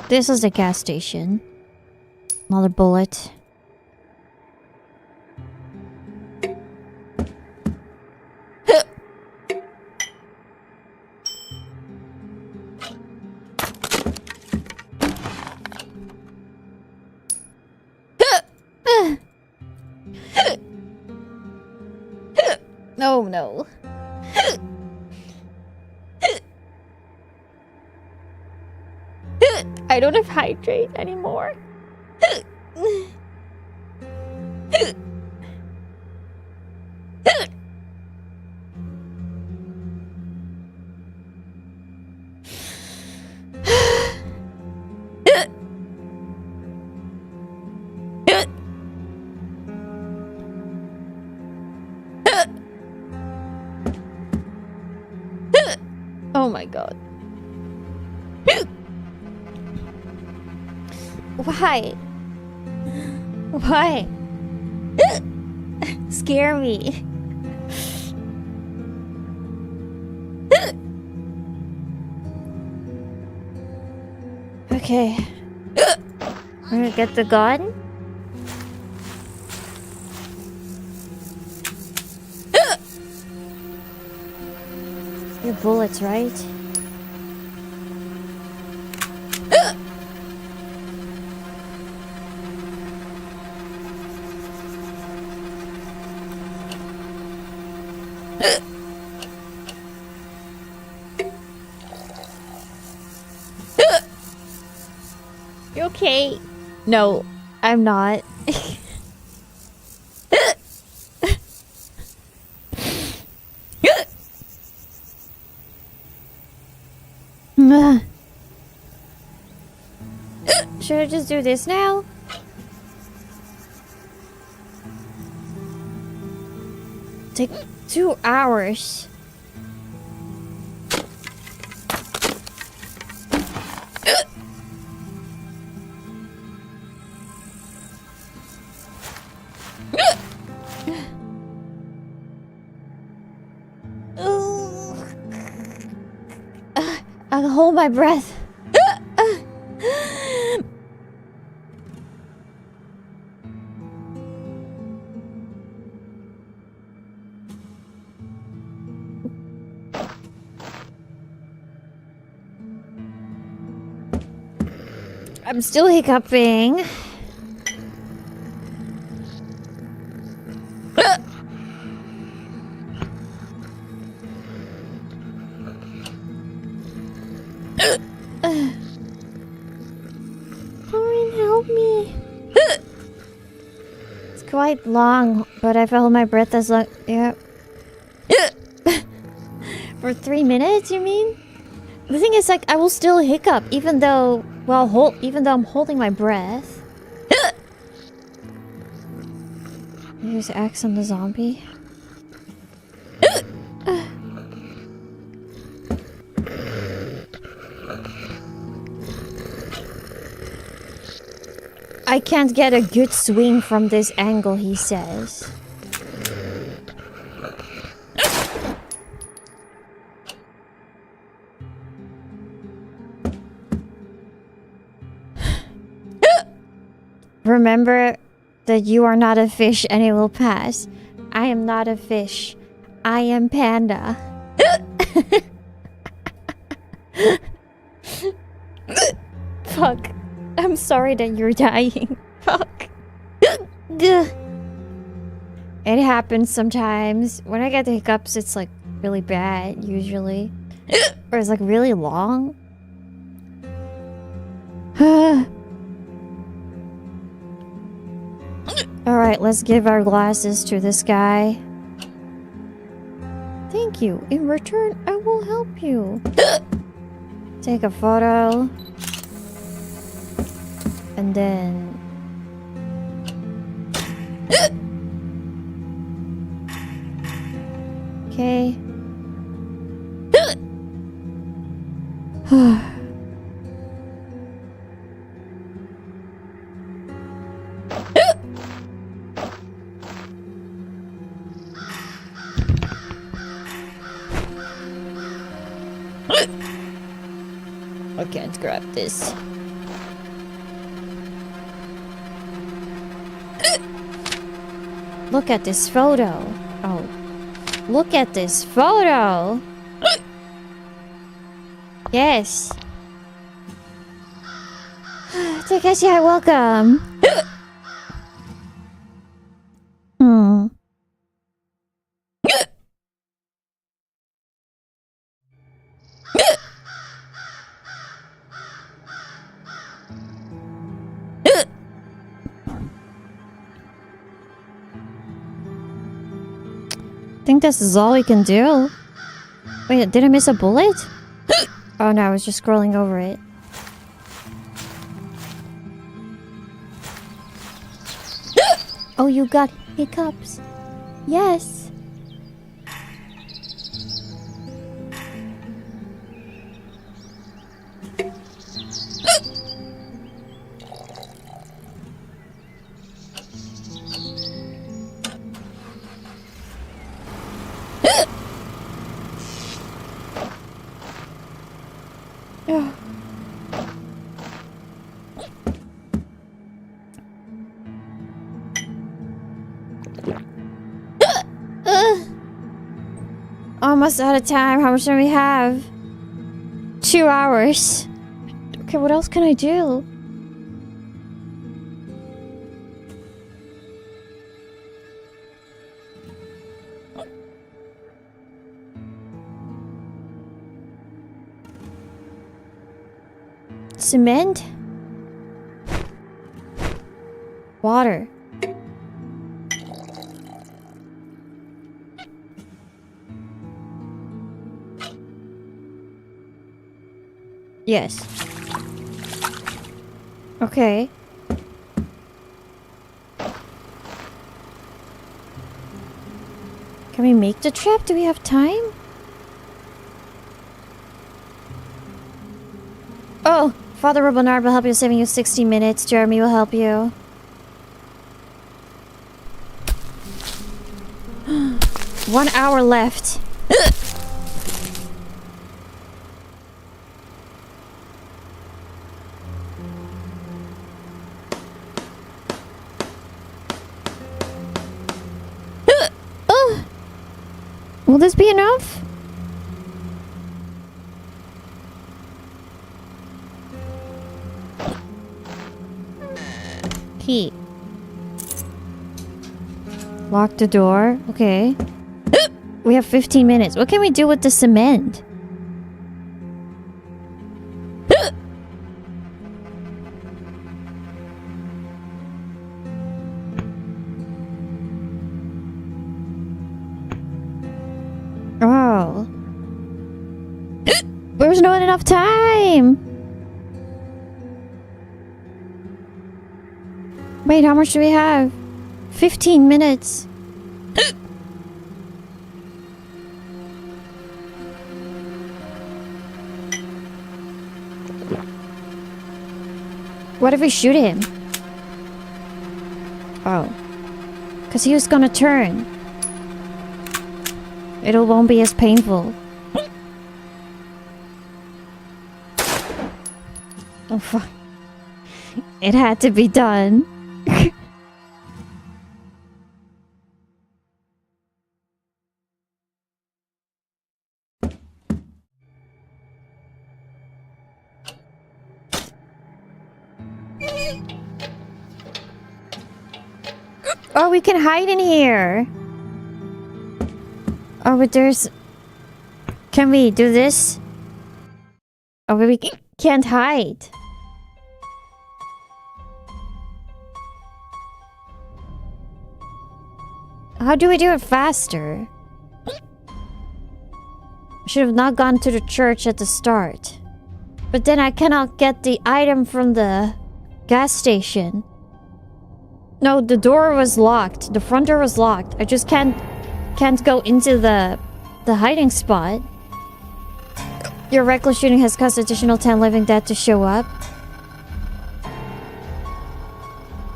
This is the gas station. Another bullet. Oh no. I don't have hydrate anymore. Oh my god. Why? Why? Scare me. Okay. I'm gonna get the gun. Your bullets, right? You okay? No, I'm not. Should I just do this now? Take 2 hours. I'll hold my breath. I'm still hiccuping. Lauren, help me. It's quite long, but I've held my breath as long. Yeah. For 3 minutes, you mean? The thing is, like, I will still hiccup, even though, well, even though I'm holding my breath. There's X on the zombie. I can't get a good swing from this angle, he says. Remember that you are not a fish and it will pass. I am not a fish. I am Panda. Fuck. I'm sorry that you're dying. Fuck. It happens sometimes. When I get the hiccups, it's like really bad, usually. Or it's like really long. Alright, let's give our glasses to this guy. Thank you. In return, I will help you. Take a photo. And then... Okay. I can't grab this. Look at this photo. Oh. Look at this photo. Yes. Takeshi, hi, welcome. Hmm. I think this is all we can do. Wait, did I miss a bullet? Oh no, I was just scrolling over it. Oh, you got hiccups. Yes. Almost out of time. How much do we have? 2 hours. Okay, what else can I do? Cement? Water. Yes. Okay. Can we make the trip? Do we have time? Oh, Father Robonard will help you, saving you 60 minutes. Jeremy will help you. One hour left. Will this be enough? Key. Lock the door. Okay. We have 15 minutes. What can we do with the cement? Oh. There's not enough time. Wait, how much do we have? 15 minutes. What if we shoot him? Oh. Because he was gonna turn. It won't be as painful. Oh fuck. It had to be done. Oh, we can hide in here. Oh, but there's... Can we do this? Oh, but we can't hide. How do we do it faster? I should have not gone to the church at the start. But then I cannot get the item from the gas station. No, the door was locked. The front door was locked. I just can't go into the hiding spot. Your reckless shooting has caused additional 10 living dead to show up.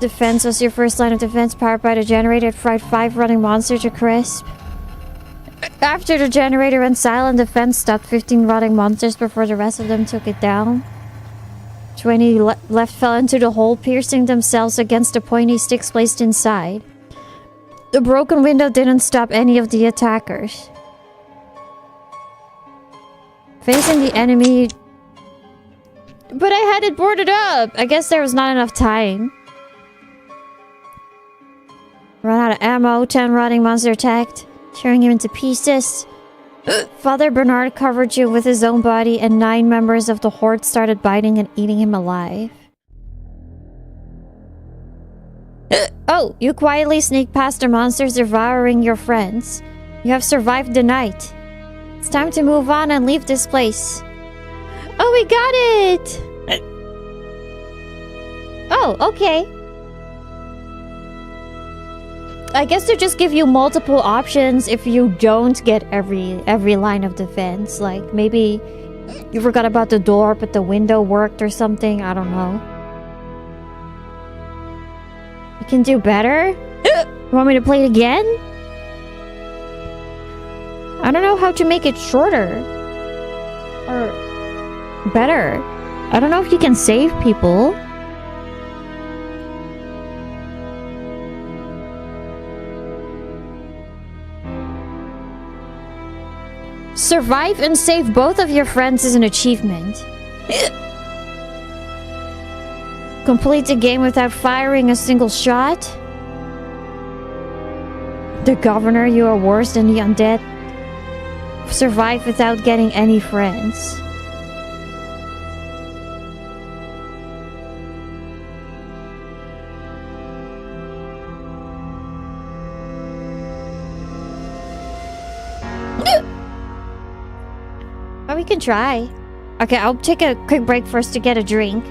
Defense was your first line of defense, powered by the generator. It fried 5 running monsters to crisp. After the generator went silent, defense stopped 15 rotting monsters before the rest of them took it down. 20 left fell into the hole, piercing themselves against the pointy sticks placed inside. The broken window didn't stop any of the attackers. Facing the enemy... But I had it boarded up! I guess there was not enough time. Run out of ammo, 10 rotting monster attacked, tearing him into pieces. Father Bernard covered you with his own body, and 9 members of the horde started biting and eating him alive. Oh, you quietly sneak past the monsters devouring your friends. You have survived the night. It's time to move on and leave this place. Oh, we got it! Oh, okay. I guess they just give you multiple options if you don't get every line of defense. Like, maybe you forgot about the door, but the window worked or something. I don't know. You can do better? You want me to play it again? I don't know how to make it shorter. Or better. I don't know if you can save people. Survive and save both of your friends is an achievement. Complete the game without firing a single shot. The governor, you are worse than the undead. Survive without getting any friends. Oh, we can try. Okay, I'll take a quick break first to get a drink.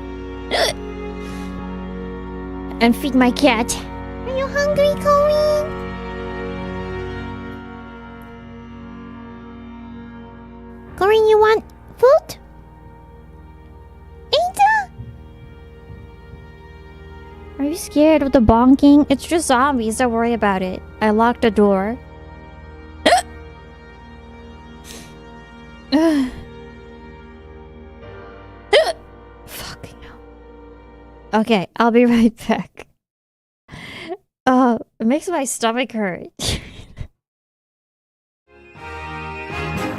And feed my cat. Are you hungry, Corinne? Corinne, you want food? Ada? Are you scared of the bonking? It's just zombies, don't worry about it. I locked the door. Fucking hell. Okay, I'll be right back. It makes my stomach hurt.